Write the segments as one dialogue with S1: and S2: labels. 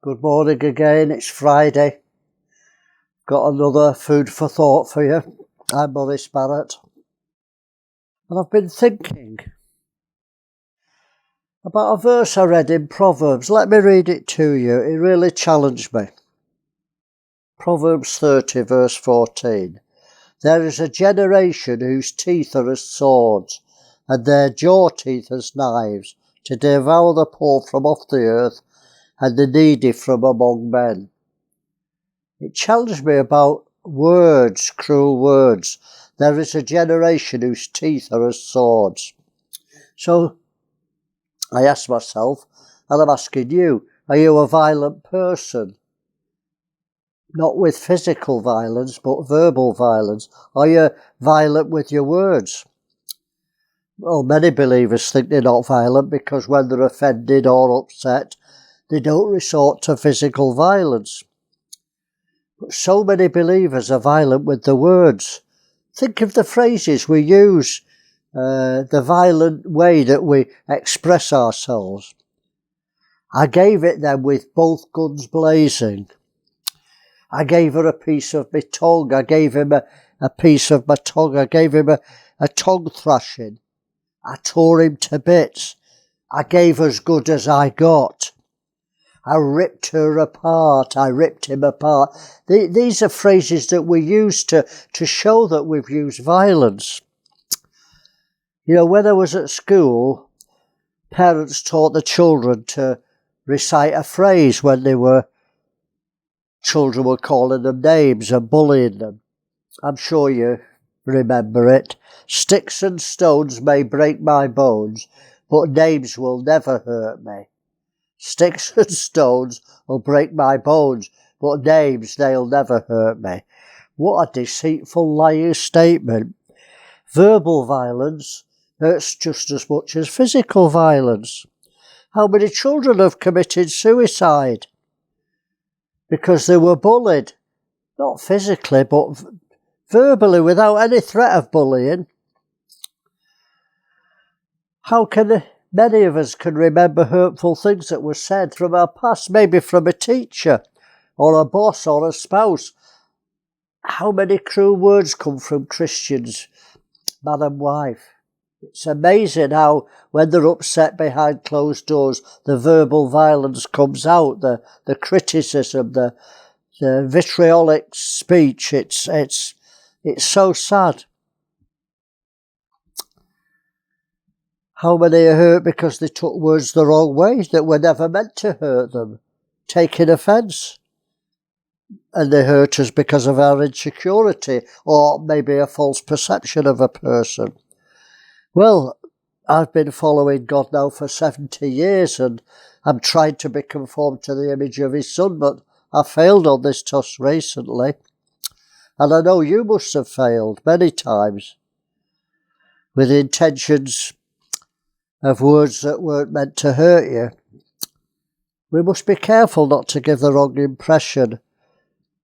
S1: Good morning again, it's Friday. Got another food for thought for you. I'm Maurice Barratt. And I've been thinking about a verse I read in Proverbs. Let me read it to you, it really challenged me. Proverbs 30 verse 14. There is a generation whose teeth are as swords, and their jaw teeth as knives, to devour the poor from off the earth, and the needy from among men. It challenged me about words, cruel words. There is a generation whose teeth are as swords. So I asked myself, and I'm asking you, are you a violent person? Not with physical violence, but verbal violence. Are you violent with your words? Well, many believers think they're not violent because when they're offended or upset, they don't resort to physical violence. But so many believers are violent with the words. Think of the phrases we use, the violent way that we express ourselves. I gave it them with both guns blazing. I gave her a piece of my tongue. I gave him a piece of my tongue. I gave him a tongue thrashing. I tore him to bits. I gave as good as I got. I ripped her apart. I ripped him apart. These are phrases that we use to show that we've used violence. You know, when I was at school, parents taught the children to recite a phrase when children were calling them names and bullying them. I'm sure you remember it. Sticks and stones may break my bones, but names will never hurt me. Sticks and stones will break my bones, but names, they'll never hurt me. What a deceitful, lying statement. Verbal violence hurts just as much as physical violence. How many children have committed suicide because they were bullied? Not physically, but verbally, without any threat of bullying. How can many of us can remember hurtful things that were said from our past, maybe from a teacher or a boss or a spouse? How many cruel words come from Christians, man and wife? It's amazing how, when they're upset behind closed doors, the verbal violence comes out, the criticism, the vitriolic speech. It's so sad. How many are hurt because they took words the wrong way that were never meant to hurt them, taking offence? And they hurt us because of our insecurity or maybe a false perception of a person. Well, I've been following God now for 70 years and I'm trying to be conformed to the image of His Son, but I failed on this task recently. And I know you must have failed many times with intentions of words that weren't meant to hurt you. We must be careful not to give the wrong impression,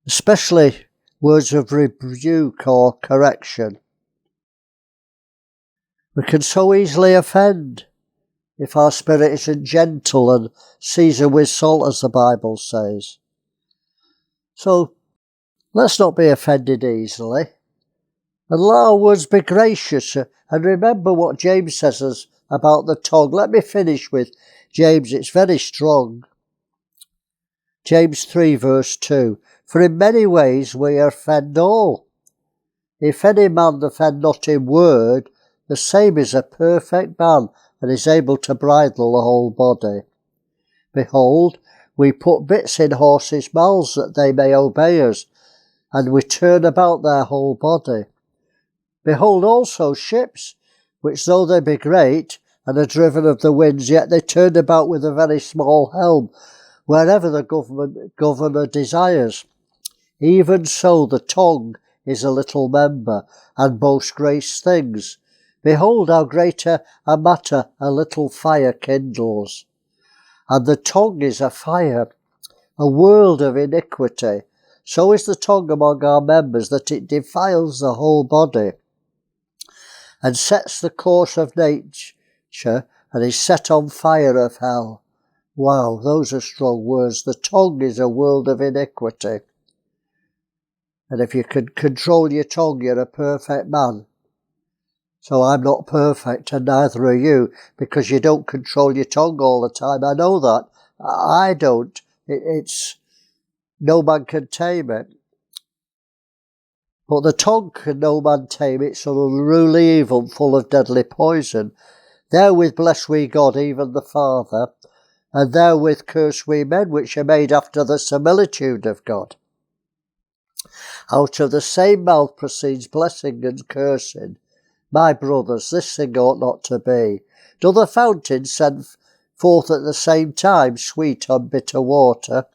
S1: especially words of rebuke or correction. We can so easily offend if our spirit isn't gentle and seasoned with salt, as the Bible says. So let's not be offended easily, and let our words be gracious, and remember what James says about the tongue. Let me finish with James, it's very strong. James 3 verse 2. For in many ways we offend all. If any man offend not in word, the same is a perfect man, and is able to bridle the whole body. Behold, we put bits in horses' mouths that they may obey us, and we turn about their whole body. Behold also ships, which though they be great, and are driven of the winds, yet they turn about with a very small helm, wherever the governor desires. Even so the tongue is a little member, and boasts great things. Behold how great a matter a little fire kindles. And the tongue is a fire, a world of iniquity. So is the tongue among our members, that it defiles the whole body, and sets the course of nature, and is set on fire of hell. Wow, those are strong words. The tongue is a world of iniquity. And if you can control your tongue, you're a perfect man. So I'm not perfect, and neither are you, because you don't control your tongue all the time. I know that. I don't. It's no man can tame it. But the tongue can no man tame. It's an unruly evil full of deadly poison. Therewith bless we God, even the Father, and therewith curse we men, which are made after the similitude of God. Out of the same mouth proceeds blessing and cursing. My brothers, this thing ought not to be. Do the fountains send forth at the same time sweet and bitter water?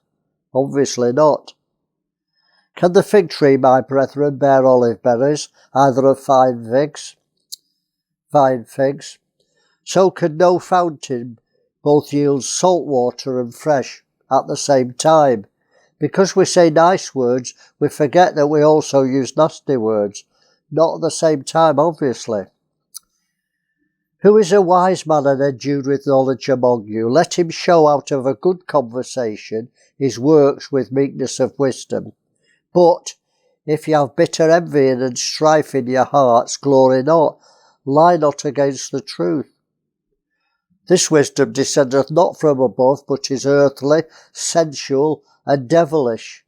S1: Obviously not. Can the fig tree, my brethren, bear olive berries, either of fine figs? So can no fountain both yield salt water and fresh at the same time. Because we say nice words, we forget that we also use nasty words. Not at the same time, obviously. Who is a wise man and endued with knowledge among you? Let him show out of a good conversation his works with meekness of wisdom. But if ye have bitter envying and strife in your hearts, glory not, lie not against the truth. This wisdom descendeth not from above, but is earthly, sensual, and devilish.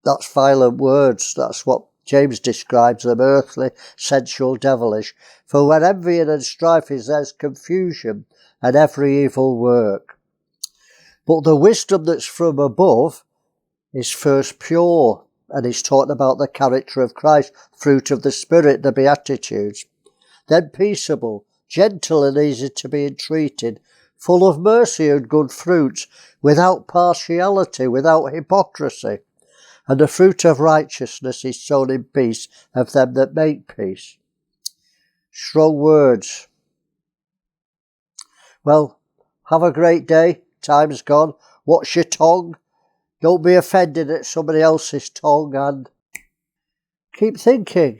S1: That's violent words. That's what James describes them, earthly, sensual, devilish. For where envying and strife is, there's confusion and every evil work. But the wisdom that's from above is first pure, and he's talking about the character of Christ, fruit of the Spirit, the Beatitudes. Then peaceable, gentle and easy to be entreated, full of mercy and good fruits, without partiality, without hypocrisy. And the fruit of righteousness is sown in peace of them that make peace. Strong words. Well, have a great day. Time's gone. Watch your tongue. Don't be offended at somebody else's tongue, and keep thinking.